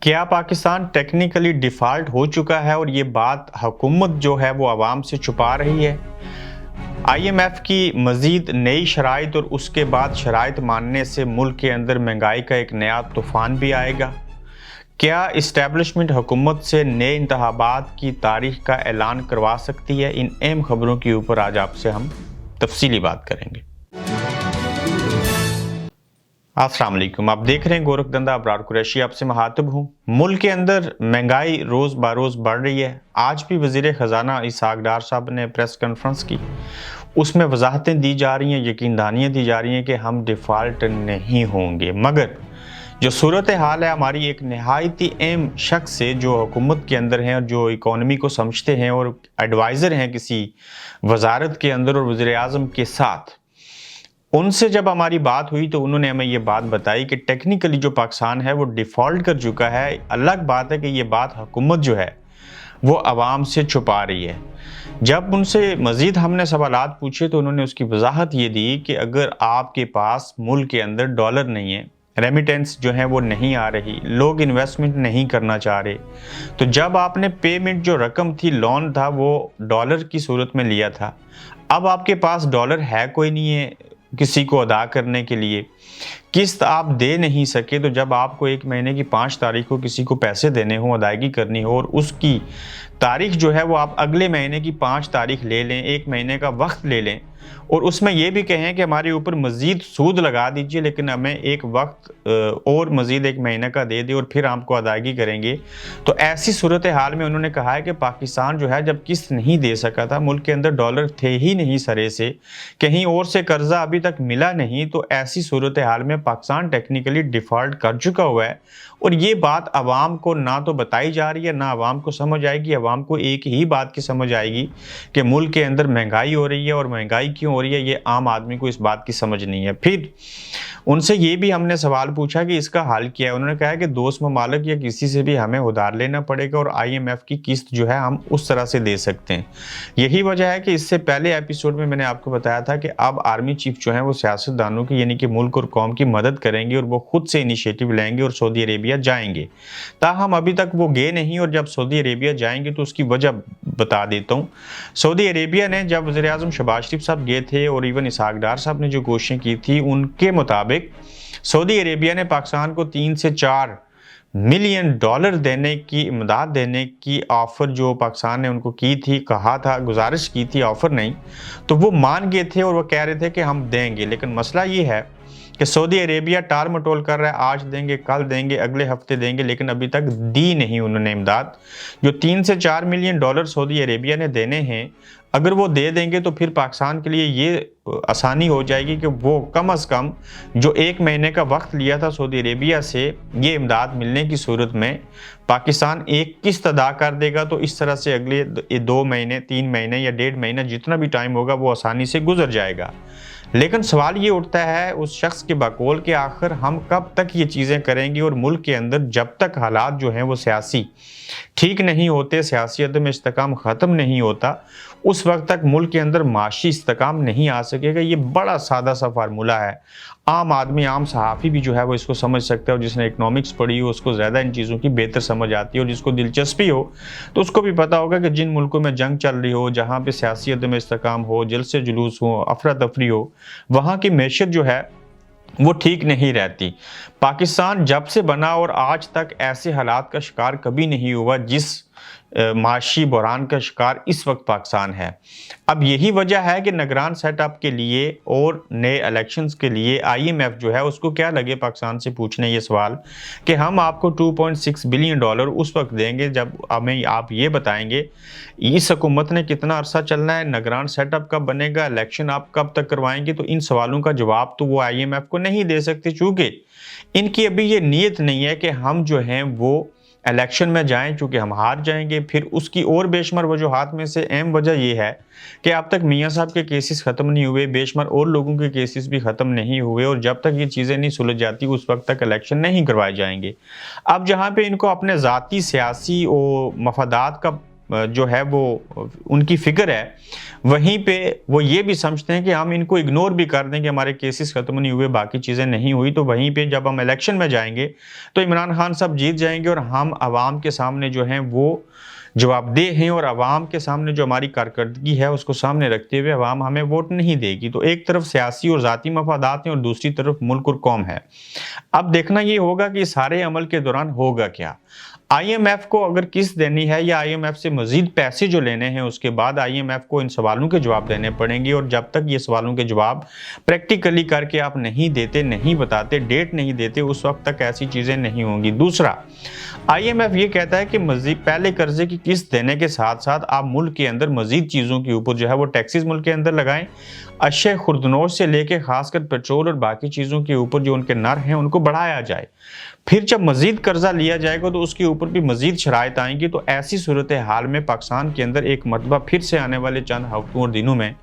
क्या Pakistan technically default हो चुका है और ये बात हुकूमत जो है वो आवाम से छुपा रही है? आईएमएफ की मज़ीद नई शराइत और उसके बाद शराइत मानने से मुल्क के अंदर महंगाई का एक नया तूफ़ान भी आएगा? क्या इस्टेब्लिशमेंट हुकूमत से नए इंतखाबात की तारीख का ऐलान करवा सकती है? इन अहम खबरों के ऊपर आज आपसे हम तफसीली बात करेंगे। अस्सलाम वालेकुम, आप देख रहे हैं गोरखधंधा अबरार कुरैशी, आपसे मुखातिब हूँ। मुल्क के अंदर महंगाई रोज़ बरोज़ बढ़ रही है। आज भी वज़ीर ख़जाना इसहाक़ डार साहब ने प्रेस कॉन्फ्रेंस की, उसमें वजाहतें दी जा रही हैं, यकीन दहानियाँ दी जा रही हैं कि हम डिफ़ॉल्ट नहीं होंगे। मगर जो सूरत हाल है, हमारी एक नहायती अहम शख्स से जो हुकूमत के अंदर हैं और जो इकॉनमी को समझते हैं और एडवाइज़र हैं किसी वजारत के अंदर और वज़ीर आज़म के साथ, उनसे जब हमारी बात हुई तो उन्होंने हमें ये बात बताई कि टेक्निकली जो पाकिस्तान है वो डिफ़ॉल्ट कर चुका है। अलग बात है कि ये बात हुकूमत जो है वो आवाम से छुपा रही है। जब उनसे मज़ीद हमने सवालात पूछे तो उन्होंने उसकी वजाहत ये दी कि अगर आपके पास मुल्क के अंदर डॉलर नहीं है, रेमिटेंस जो है वो नहीं आ रही, लोग इन्वेस्टमेंट नहीं करना चाह रहे, तो जब आपने पेमेंट जो रकम थी, लोन था, वो डॉलर की सूरत में लिया था, अब आपके पास डॉलर है कोई नहीं है किसी को अदा करने के लिए, किस्त आप दे नहीं सके, तो जब आपको एक महीने की 5 तारीख को किसी को पैसे देने हो, अदायगी करनी हो और उसकी तारीख जो है वो आप अगले महीने की 5 तारीख ले लें, 1 महीने का वक्त ले लें और उसमें यह भी कहें कि हमारे ऊपर मज़ीद सूद लगा दीजिए लेकिन हमें एक वक्त और मज़ीद 1 महीने का दे दें और फिर आपको अदायगी करेंगे, तो ऐसी सूरत हाल में उन्होंने कहा है कि पाकिस्तान जो है जब किस्त नहीं दे सका था, मुल्क के अंदर डॉलर थे ही नहीं सरे से, कहीं और से कर्जा अभी तक मिला नहीं, तो ऐसी सूरत हाल में पाकिस्तान टेक्निकली डिफ़ॉल्ट कर चुका हुआ है। और ये बात आवाम को ना तो बताई जा रही है, ना आवाम को समझ आएगी। आवाम को एक ही बात की समझ आएगी कि मुल्क के अंदर महंगाई हो रही है और महंगाई क्यों हो रही है, ये आम आदमी को इस बात की समझ नहीं है। फिर उनसे ये भी हमने सवाल पूछा कि इसका हल क्या है। उन्होंने कहा कि दोस्त ममालिक या किसी से भी हमें उधार लेना पड़ेगा और आईएमएफ की किस्त जो है हम उस तरह से दे सकते हैं। यही वजह है कि इससे पहले एपिसोड में मैंने आपको बताया था कि अब आर्मी चीफ जो है वो सियासतदानों की यानी कि मुल्क और कौम की मदद करेंगे और वो खुद से इनिशिएटिव लेंगे और सऊदी अरेबिया जाएंगे। ताहम अभी तक वो गए नहीं और जब सऊदी अरेबिया जाएंगे तो उसकी वजह बता देता हूँ। सऊदी अरेबिया ने जब वज़ीर आज़म शहबाज शरीफ साहब गए थे और इवन इसहाक़ डार साहब ने जो घोषणा की थी, उनके मुताबिक सऊदी अरेबिया ने पाकिस्तान को 3 से 4 मिलियन डॉलर देने की इमदाद देने की ऑफ़र जो पाकिस्तान ने उनको की थी, कहा था, गुजारिश की थी, ऑफ़र नहीं, तो वो मान गए थे और वो कह रहे थे कि हम देंगे। लेकिन मसला ये है कि सऊदी अरेबिया टाल मटोल कर रहा है, आज देंगे, कल देंगे, अगले हफ्ते देंगे, लेकिन अभी तक दी नहीं उन्होंने इमदाद। जो 3 से 4 मिलियन डॉलर सऊदी अरेबिया ने देने हैं, अगर वो दे देंगे तो फिर पाकिस्तान के लिए ये आसानी हो जाएगी कि वो कम से कम जो 1 महीने का वक्त लिया था सऊदी अरेबिया से ये इमदाद मिलने की सूरत में पाकिस्तान एक किस्त अदा कर देगा, तो इस तरह से अगले 2 महीने, 3 महीने या 1.5 महीना जितना भी टाइम होगा वो आसानी से गुजर जाएगा। लेकिन सवाल ये उठता है उस शख्स के बकौल के आखिर हम कब तक ये चीज़ें करेंगे और मुल्क के अंदर जब तक हालात जो हैं वो सियासी ठीक नहीं होते, सियासी अदम इस्तेकाम ख़त्म नहीं होता, उस वक्त तक मुल्क के अंदर माशी इस्तेकाम नहीं आ सकेगा। ये बड़ा सादा सा फार्मूला है। आम आदमी, आम सहाफ़ी भी जो है वो इसको समझ सकता है और जिसने इकनॉमिक्स पढ़ी हो उसको ज़्यादा इन चीज़ों की बेहतर समझ आती है और जिसको दिलचस्पी हो तो उसको भी पता होगा कि जिन मुल्कों में जंग चल रही हो, जहाँ पे सियासी अदम इस्तेकाम हो, जलसे जुलूस हो, अफरा तफरी हो, वहाँ की मैशत जो है वो ठीक नहीं रहती। पाकिस्तान जब से बना और आज तक ऐसे हालात का शिकार कभी नहीं हुआ जिस माशी बहरान का शिकार इस वक्त पाकिस्तान है। अब यही वजह है कि निगरान सेटअप के लिए और नए इलेक्शंस के लिए आईएमएफ जो है उसको क्या लगे पाकिस्तान से पूछने ये सवाल कि हम आपको 2.6 बिलियन डॉलर उस वक्त देंगे जब हमें आप ये बताएंगे इस हुकूमत ने कितना अरसा चलना है, निगरान सेटअप कब बनेगा, इलेक्शन आप कब तक करवाएंगे। तो इन सवालों का जवाब तो वो आईएमएफ को नहीं दे सकते, चूँकि इनकी अभी ये नीयत नहीं है कि हम जो हैं वो इलेक्शन में जाएं, चूँकि हम हार जाएंगे। फिर उसकी और बेशुमार वजूहात में से अहम वजह यह है कि अब तक मियाँ साहब के केसेस ख़त्म नहीं हुए, बेशुमार और लोगों के केसेस भी ख़त्म नहीं हुए और जब तक ये चीज़ें नहीं सुलझ जाती उस वक्त तक इलेक्शन नहीं करवाए जाएंगे। अब जहाँ पे इनको अपने ज़ाती सियासी और मफादात का जो है वो उनकी फ़िक्र है, वहीं पे वो ये भी समझते हैं कि हम इनको इग्नोर भी कर दें कि हमारे केसेस खत्म नहीं हुए, बाकी चीज़ें नहीं हुई, तो वहीं पे जब हम इलेक्शन में जाएंगे तो इमरान खान साहब जीत जाएंगे और हम आवाम के सामने जो हैं वो जवाबदेह हैं, और आवाम के सामने जो हमारी कारकर्दगी है उसको सामने रखते हुए आवाम हमें वोट नहीं देगी। तो एक तरफ सियासी और ज़ाती मफादात हैं और दूसरी तरफ मुल्क और कौम है। अब देखना ये होगा कि सारे अमल के दौरान होगा क्या। आईएमएफ को अगर किस्त देनी है या आईएमएफ से मजीद पैसे जो लेने हैं, उसके बाद आईएमएफ को इन सवालों के जवाब देने पड़ेंगे, और जब तक ये सवालों के जवाब प्रैक्टिकली करके आप नहीं देते, नहीं बताते, डेट नहीं देते, उस वक्त तक ऐसी चीज़ें नहीं होंगी। दूसरा, आईएमएफ ये कहता है कि मजीद पहले कर्जे की किस्त देने के साथ साथ आप मुल्क के अंदर मजीद चीज़ों के ऊपर जो है वो टैक्सेस मुल्क के अंदर लगाएं। अशय खुर्दनोश से लेके खासकर पेट्रोल और बाकी चीज़ों के ऊपर जो उनके नर हैं उनको बढ़ाया जाए। फिर जब मजीद कर्जा लिया जाएगा तो उसके ऊपर भी मजीद शराइत आएंगी। तो ऐसी सूरत हाल में पाकिस्तान के अंदर एक मरतबा फिर से आने वाले चंद हफ्तों और दिनों में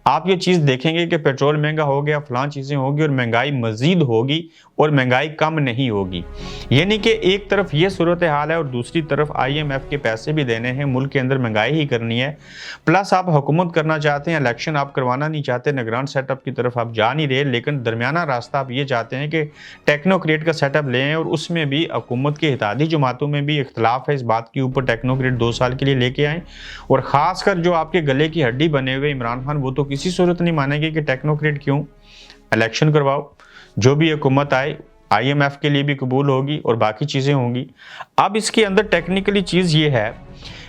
आप ये चीज़ देखेंगे कि पेट्रोल महंगा हो गया, फलां चीज़ें होगी और महंगाई मजीद होगी और महंगाई कम नहीं होगी। यानी कि एक तरफ ये सूरत हाल है और दूसरी तरफ आईएमएफ के पैसे भी देने हैं, मुल्क के अंदर महंगाई ही करनी है, प्लस आप हुकूमत करना चाहते हैं, इलेक्शन आप करवाना नहीं चाहते, निगरान सेटअप की तरफ आप जा नहीं रहे, लेकिन दरमियाना रास्ता आप ये चाहते हैं कि टेक्नोक्रेट का सेटअप लें, और उसमें भी हुकूमत के इत्तेहादी जमातों में भी इख्तलाफ है इस बात के ऊपर, टेक्नोक्रेट 2 साल के लिए लेके आए। और ख़ासकर जो आपके गले की हड्डी बने हुए इमरान खान, वो तो किसी सूरत नहीं मानेंगे कि टेक्नोक्रेट क्यों, इलेक्शन करवाओ, जो भी हुकूमत आए आईएमएफ के लिए भी कबूल होगी और बाकी चीज़ें होंगी। अब इसके अंदर टेक्निकली चीज़ ये है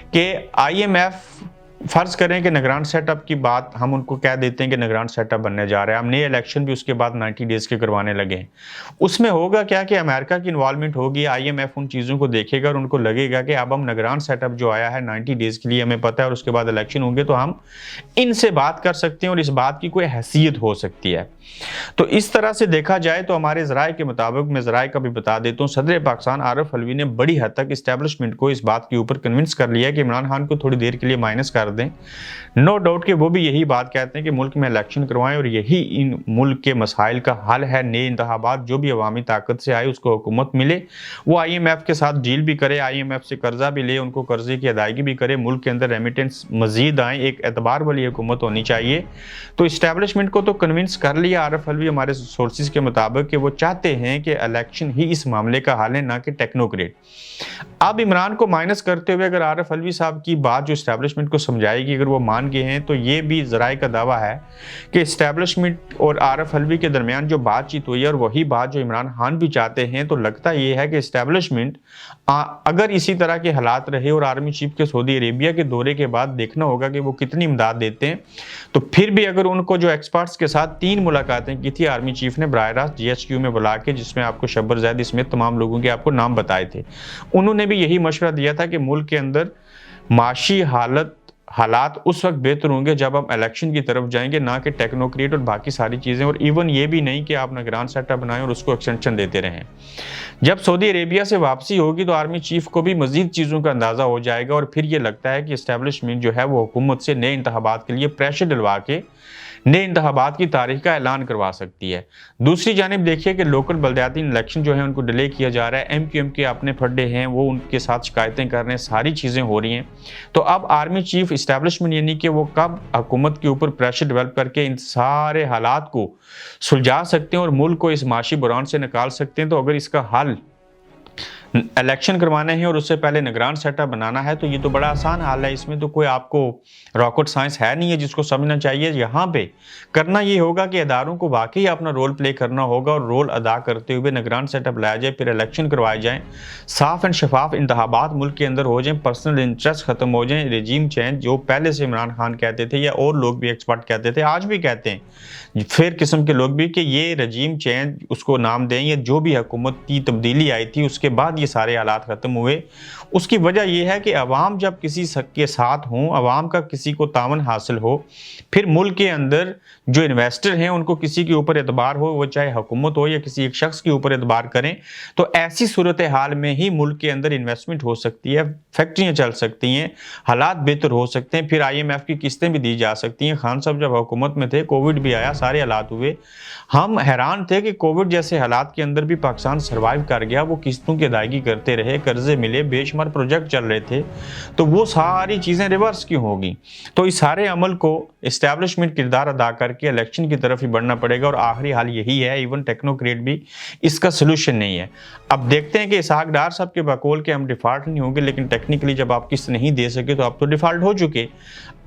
कि आईएमएफ फर्ज करें कि निगरान सेटअप की बात हम उनको कह देते हैं कि निगरान सेटअप बनने जा रहा है, हम नए इलेक्शन भी उसके बाद 90 डेज़ के करवाने लगे हैं। उसमें होगा क्या कि अमेरिका की इन्वॉल्वमेंट होगी, आईएमएफ उन चीज़ों को देखेगा और उनको लगेगा कि अब हम निगरान सेटअप जो आया है 90 डेज़ के लिए हमें पता है और उसके बाद इलेक्शन होंगे तो हम इनसे बात कर सकते हैं और इस बात की कोई हैसियत हो सकती है। तो इस तरह से देखा जाए तो हमारे ज़राए के मुताबिक, मैं ज़राए का भी बता देता हूँ, सदर पाकिस्तान आरिफ अलवी ने बड़ी हद तक इस्टेब्लिशमेंट को इस बात के ऊपर कन्विंस कर लिया है कि इमरान खान को थोड़ी देर के लिए माइनस कर दें। नो डाउट कि वो भी यही बात कहते हैं कि मुल्क में इलेक्शन करवाएं और यही इन मुल्क के मसाइल का हल है। नए इंतखाबात जो भी अवामी ताकत से आए उसको हुकूमत मिले, वो आईएमएफ के साथ डील भी करे, आईएमएफ से कर्जा भी ले, उनको कर्जे की अदायगी भी करे, मुल्क के अंदर रेमिटेंस मजीद आए, एक एतबार वाली हुकूमत होनी चाहिए। तो इस्टेब्लिशमेंट को तो कन्विंस कर लिया आरिफ अलवी हमारे सोर्सेज के मुताबिक कि वो चाहते हैं कि इलेक्शन ही इस मामले का हल है, ना कि टेक्नोक्रेट। अब इमरान को माइनस करते हुए अगर आरिफ अलवी साहब की बात जो इस्टेब्लिशमेंट को समझाएगी, अगर वो मान गए हैं, तो ये भी ज़राए का दावा है कि इस्टेब्लिशमेंट और आरिफ अलवी के दरमियान जो बातचीत हुई है और वही बात जो इमरान खान भी चाहते हैं, तो लगता ये है कि इस्टेब्लिशमेंट अगर इसी तरह के हालात रहे और आर्मी चीफ के सऊदी अरेबिया के दौरे के बाद देखना होगा कि वो कितनी इमदाद देते हैं, तो फिर भी अगर उनको जो एक्सपर्ट्स के साथ 3 मुलाकातें की थी आर्मी चीफ ने बराह रास्त GHQ में बुला के, जिसमें आपको शब्बर जैद समेत तमाम लोगों के आपको नाम बताए थे, उन्होंने भी यही मशवरा दिया था कि मुल्क के अंदर माशी हालात उस वक्त बेहतर होंगे जब हम इलेक्शन की तरफ जाएंगे, ना कि टेक्नोक्रेट और बाकी सारी चीज़ें। और इवन ये भी नहीं कि आप निगरान सेटअप बनाएं और उसको एक्सटेंशन देते रहें। जब सऊदी अरेबिया से वापसी होगी तो आर्मी चीफ को भी मजीद चीज़ों का अंदाज़ा हो जाएगा और फिर ये लगता है कि इस्टेब्लिशमेंट जो है वो हुकूमत से नए इंतखाबात के लिए प्रेशर डलवा के नए इंतखाबात की तारीख का ऐलान करवा सकती है। दूसरी जानिब देखिए कि लोकल बल्दियाती इलेक्शन जो है उनको डिले किया जा रहा है, MQM के अपने फड्डे हैं, वो उनके साथ शिकायतें कर रहे हैं, सारी चीज़ें हो रही हैं। तो अब आर्मी चीफ इस्टेब्लिशमेंट यानी कि वो कब हुकूमत के ऊपर प्रेशर डेवलप करके इन सारे हालात को सुलझा सकते हैं और मुल्क को इस माशी बुरान से निकाल सकते हैं। तो अगर इसका हल इलेक्शन करवाने हैं और उससे पहले निगरान सेटअप बनाना है, तो ये तो बड़ा आसान हाल है, इसमें तो कोई आपको रॉकेट साइंस है नहीं है जिसको समझना चाहिए। यहाँ पे करना ये होगा कि इदारों को वाकई अपना रोल प्ले करना होगा और रोल अदा करते हुए निगरान सेटअप लाया जाए, फिर इलेक्शन करवाए जाएँ, साफ एंड शफाफ इंतखाबात मुल्क के अंदर हो जाएँ, पर्सनल इंटरेस्ट खत्म हो जाए, रेजीम चेंज जो पहले से इमरान खान कहते थे या और लोग भी एक्सपर्ट कहते थे, आज भी कहते हैं फिर किस्म के लोग भी, कि ये रजीम चेंज उसको नाम दें, या जो भी हुकूमत की तब्दीली आई थी उसके बाद ये सारे हालात ख़त्म हुए। उसकी वजह यह है कि अवाम जब किसी के साथ हों, अवाम का किसी को तावन हासिल हो, फिर मुल्क के अंदर जो इन्वेस्टर हैं उनको किसी के ऊपर एतबार हो, वो चाहे हुकूमत हो या किसी एक शख्स के ऊपर एतबार करें, तो ऐसी सूरत हाल में ही मुल्क के अंदर इन्वेस्टमेंट हो सकती है, फैक्ट्रियाँ चल सकती हैं, हालात बेहतर हो सकते हैं, फिर IMF की किस्तें भी दी जा सकती हैं। खान साहब जब हुकूमत में थे, कोविड भी आया, सारे हालात हुए, हम हैरान थे कि कोविड जैसे हालात के अंदर भी पाकिस्तान सर्वाइव कर गया, वो किस्तों की अदायगी ज़िंदगी करते रहे, कर्जे मिले, बेशुमार प्रोजेक्ट चल रहे थे, तो वो सारी चीज़ें रिवर्स क्यों होगी? तो इस सारे अमल को एस्टैब्लिशमेंट किरदार अदा करके इलेक्शन की तरफ ही बढ़ना पड़ेगा और आखिरी हाल यही है। इवन टेक्नोक्रेट भी इसका सोल्यूशन नहीं है। अब देखते हैं कि इसहाक डार साहब के बकौल के हम डिफ़ॉल्ट नहीं होंगे, लेकिन टेक्निकली जब आप किस्त नहीं दे सके तो आप तो डिफ़ॉल्ट हो चुके।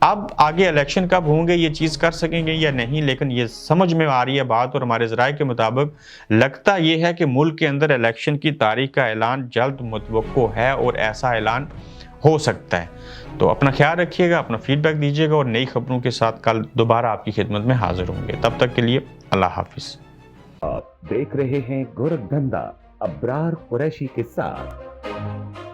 अब आगे इलेक्शन कब होंगे, ये चीज़ कर सकेंगे या नहीं, लेकिन ये समझ में आ रही है बात, और हमारे ज़राए के मुताबिक लगता ये है कि मुल्क के अंदर इलेक्शन की तारीख का ऐलान जल्द मुतवक्को है और ऐसा ऐलान हो सकता है। तो अपना ख्याल रखिएगा, अपना फीडबैक दीजिएगा और नई खबरों के साथ कल दोबारा आपकी खिदमत में हाजिर होंगे। तब तक के लिए अल्लाह हाफिज़। आप देख रहे हैं गोरखधंधा अब्रार कुरैशी के साथ।